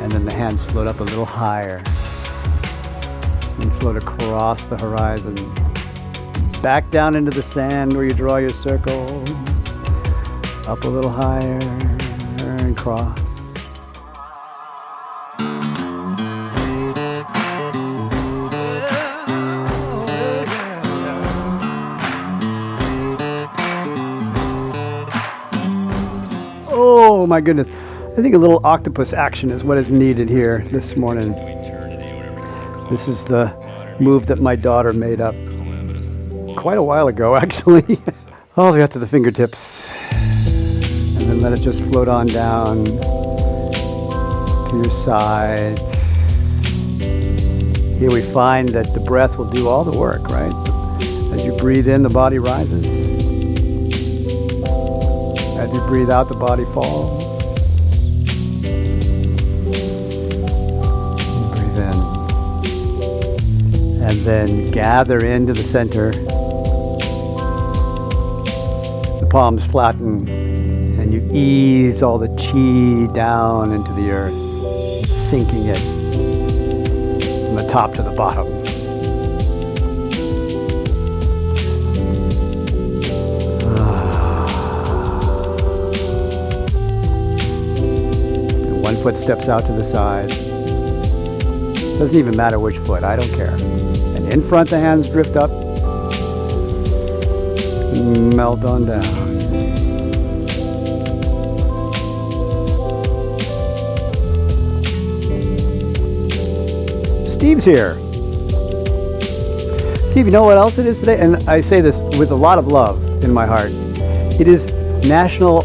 And then the hands float up a little higher and float across the horizon. Back down into the sand where you draw your circle. Up a little higher and cross. Oh my goodness. I think a little octopus action is what is needed here this morning. This is the move that my daughter made up quite a while ago, actually. All the way up to the fingertips. And then let it just float on down to your sides. Here we find that the breath will do all the work, right? As you breathe in, the body rises. As you breathe out, the body falls. Breathe in. And then gather into the center. The palms flatten, and you ease all the chi down into the earth, sinking it from the top to the bottom. And one foot steps out to the side. Doesn't even matter which foot, I don't care. And in front, the hands drift up. Melt on down. Steve's here. Steve, you know what else it is today? And I say this with a lot of love in my heart. It is National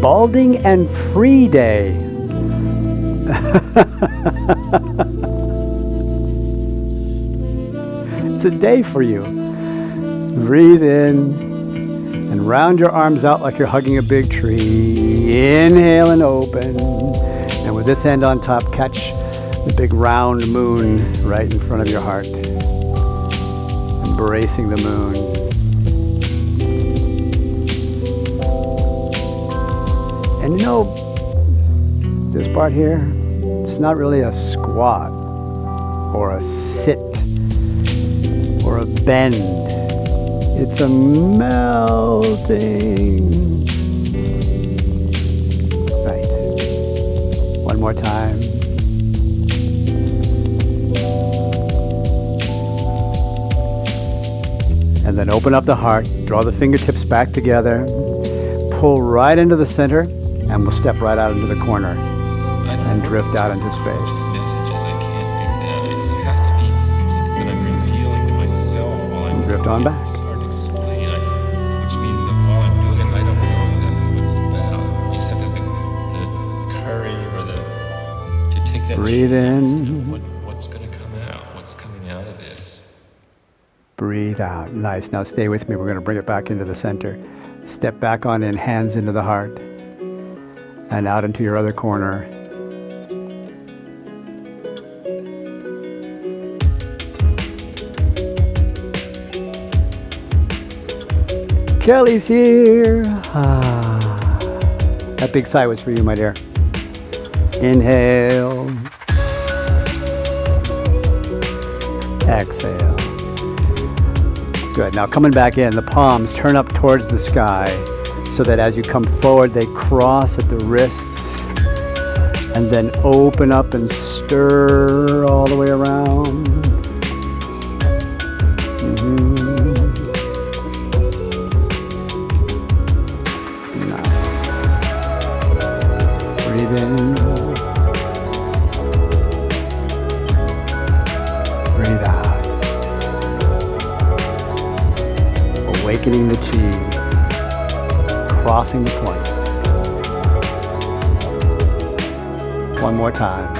Balding and Free Day. It's a day for you. Breathe in. And round your arms out like you're hugging a big tree. Inhale and open. And with this hand on top, catch the big round moon right in front of your heart. Embracing the moon. And you know, this part here, it's not really a squat or a sit or a bend. It's a melting. Right. One more time. And then open up the heart. Draw the fingertips back together. Pull right into the center. And we'll step right out into the corner. And drift out into space. And drift on back. Breathe in. What's going to come out? What's coming out of this? Breathe out. Nice. Now stay with me. We're going to bring it back into the center. Step back on in, hands into the heart. And out into your other corner. Kelly's here. That big sigh was for you, my dear. Inhale. Exhale. Good. Now coming back in, the palms turn up towards the sky so that as you come forward, they cross at the wrists and then open up and stir all the way around. Nice. Breathe in. Breathe out. Awakening the chi, crossing the points. One more time.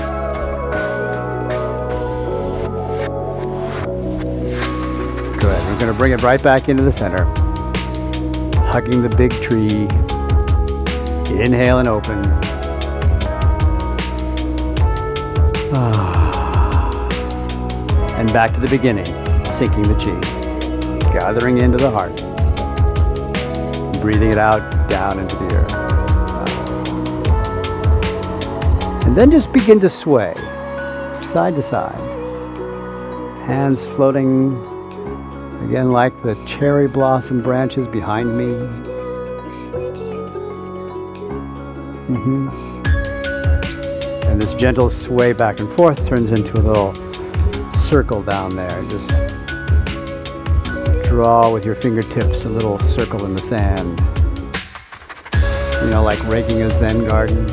Good. We're going to bring it right back into the center. Hugging the big tree. Inhale and open. And back to the beginning, sinking the chi. Gathering into the heart. Breathing it out, down into the earth. And then just begin to sway, side to side. Hands floating, again like the cherry blossom branches behind me. And this gentle sway back and forth turns into a little circle down there. Just draw with your fingertips a little circle in the sand. You know, like raking a Zen garden.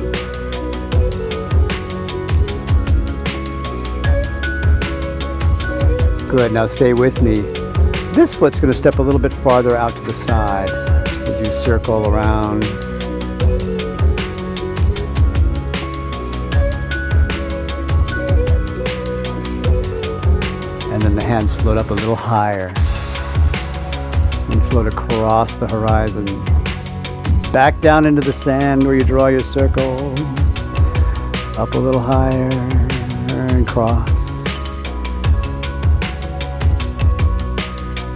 Good, now stay with me. This foot's going to step a little bit farther out to the side as you circle around. And then the hands float up a little higher and float across the horizon. Back down into the sand where you draw your circle. Up a little higher and cross.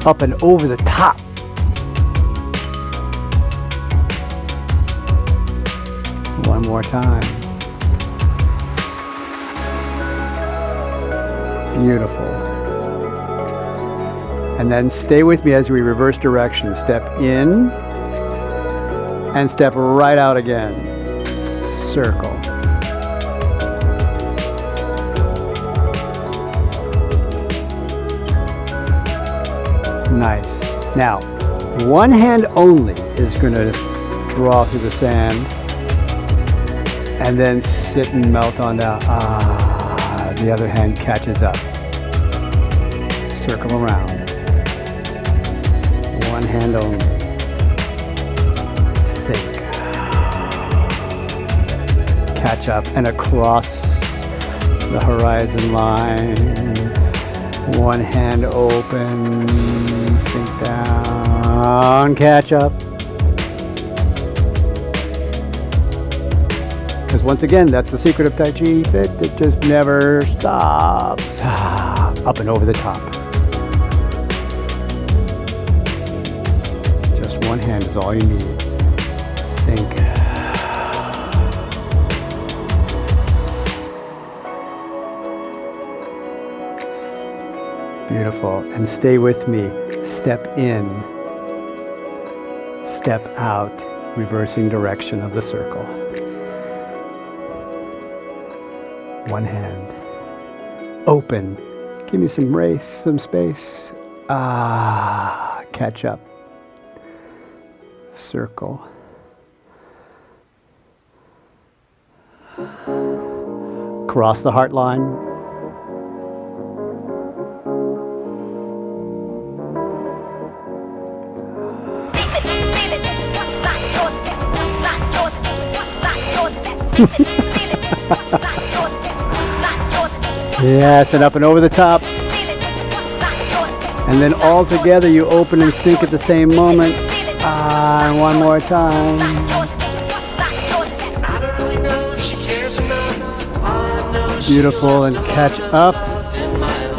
Up and over the top. One more time. Beautiful. And then stay with me as we reverse direction. Step in and step right out again. Circle. Nice. Now, one hand only is going to draw through the sand and then sit and melt on down. The other hand catches up. Circle around. One hand only. Sink. Catch up and across the horizon line. One hand open. Sink down. Catch up. Because once again, that's the secret of TaijiFit. It just never stops. Up and over the top. Just one hand is all you need. Sink. Beautiful. And stay with me. Step in. Step out. Reversing direction of the circle. One hand. Open. Give me some space. Catch up. Circle. Cross the heart line. Yes, and up and over the top. And then all together you open and sink at the same moment. And one more time. Beautiful, and catch up.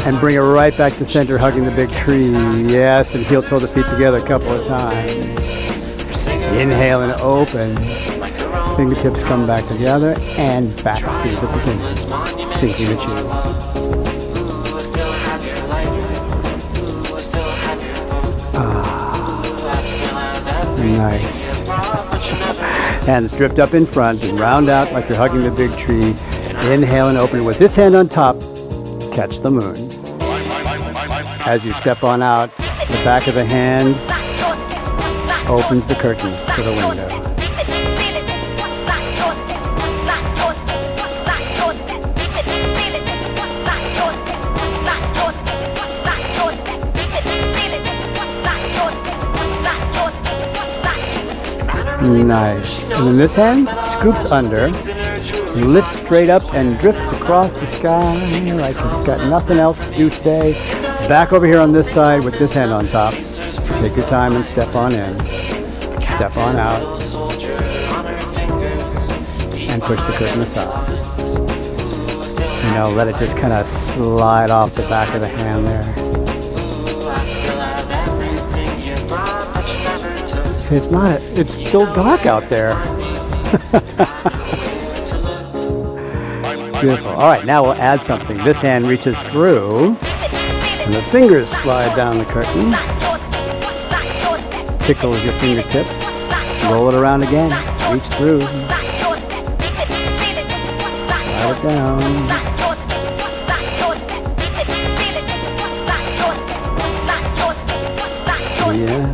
And bring it right back to center, hugging the big tree. Yes, and heel toe the feet together a couple of times. Inhale and open. Fingertips come back together and back to the beginning. Sinking the chin. Nice. Hands drift up in front and round out like you're hugging the big tree. Inhale and open with this hand on top. Catch the moon. As you step on out, the back of the hand opens the curtain to the window. Nice. And then this hand scoops under, lifts straight up and drifts across the sky like it's got nothing else to do today. Back over here on this side with this hand on top. Take your time and step on in. Step on out. And push the curtain aside. You know, let it just kind of slide off the back of the hand there. It's still dark out there. Beautiful. All right, now we'll add something. This hand reaches through, and the fingers slide down the curtain. Tickle with your fingertips. Roll it around again. Reach through. Slide it down. Yeah.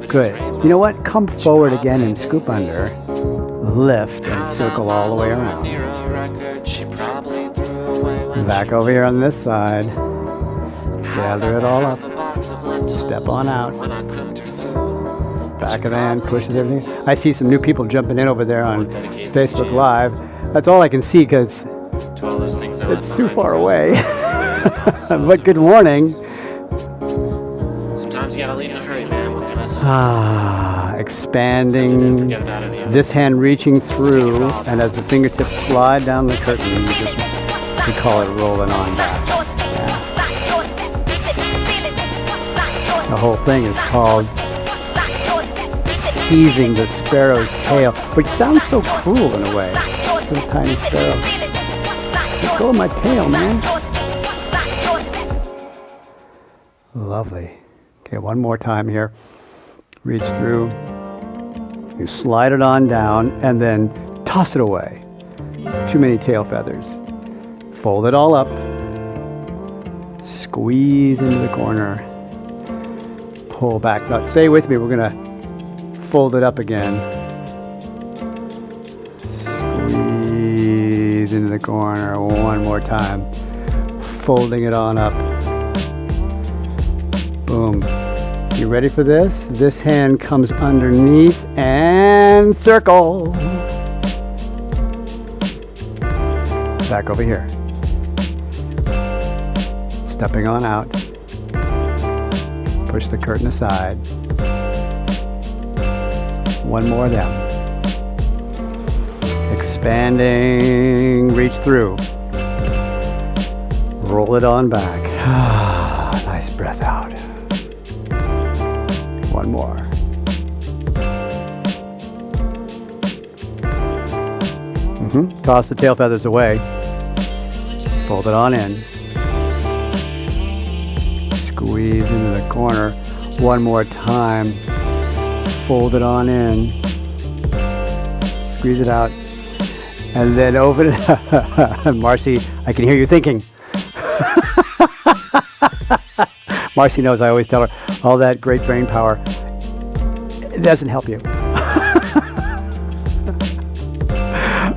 Good. You know what? Come forward again and scoop under. Lift and circle all the way around. Back over here on this side. Gather it all up. Step on out. Back of the hand pushes everything. I see some new people jumping in over there on Facebook Live. That's all I can see because it's too far away. But good morning. Sometimes you gotta leave in a hurry, man. What can I say? Expanding. This hand reaching through, and as the fingertips slide down the curtain, we call it rolling on back. Yeah. The whole thing is called seizing the sparrow's tail, which sounds so cruel in a way. Little tiny sparrow. Let go of my tail, man. Lovely. Okay, one more time here. Reach through. You slide it on down and then toss it away. Too many tail feathers. Fold it all up. Squeeze into the corner. Pull back. Now, stay with me. We're going to fold it up again. Squeeze into the corner one more time. Folding it on up. Boom. You ready for this? This hand comes underneath and circle. Back over here. Stepping on out. Push the curtain aside. One more of them. Expanding, reach through. Roll it on back. Nice breath out. One more. Toss the tail feathers away. Fold it on in. Squeeze into the corner. One more time. Fold it on in. Squeeze it out. And then open it up. Marcy, I can hear you thinking. Marcy knows I always tell her, all that great brain power, it doesn't help you.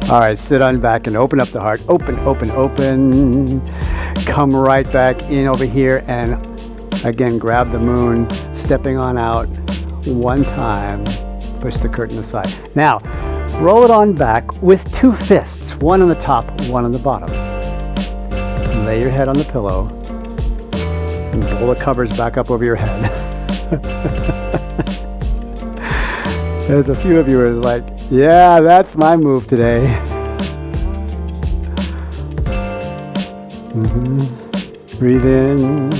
All right, sit on back and open up the heart. Open, open, open. Come right back in over here and again, grab the moon, stepping on out one time. Push the curtain aside. Now, roll it on back with two fists, one on the top, one on the bottom. Lay your head on the pillow and pull the covers back up over your head. There's a few of you who are like, yeah, that's my move today. Breathe in.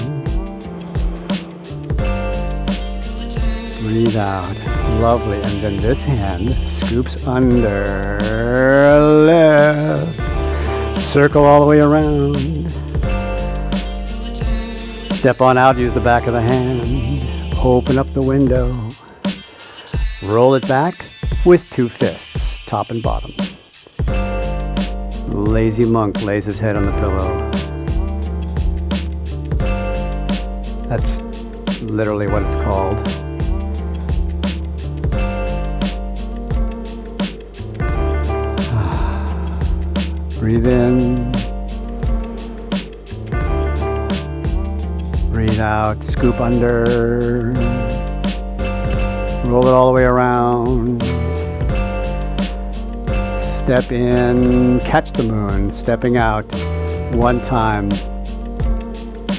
Breathe out. Lovely. And then this hand scoops under. Lift. Circle all the way around. Step on out. Use the back of the hand. Open up the window. Roll it back with two fists, top and bottom. Lazy monk lays his head on the pillow. That's literally what it's called. Breathe in. Breathe out. Scoop under. Roll it all the way around. Step in. Catch the moon. Stepping out. One time.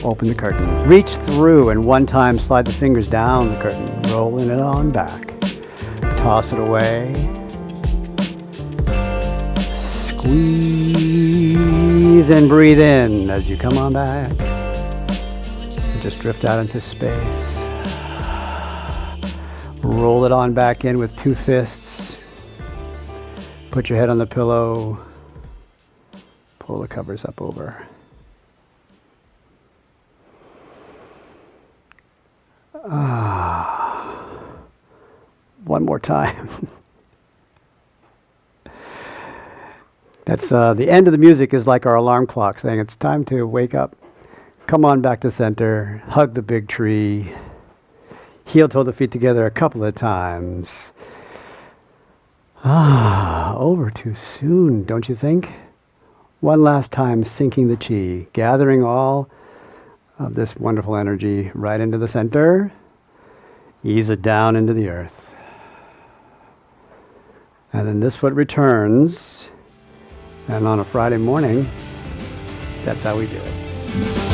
Open the curtain. Reach through and one time slide the fingers down the curtain. Rolling it on back. Toss it away. Squeeze and breathe in as you come on back. And just drift out into space. Roll it on back in with two fists. Put your head on the pillow. pull the covers up over. One more time. That's the end of the music is like our alarm clock saying it's time to wake up. Come on back to center. Hug the big tree. Heel toe the feet together a couple of times. Over too soon, don't you think? One last time, sinking the chi, gathering all of this wonderful energy right into the center. Ease it down into the earth. And then this foot returns. And on a Friday morning, that's how we do it.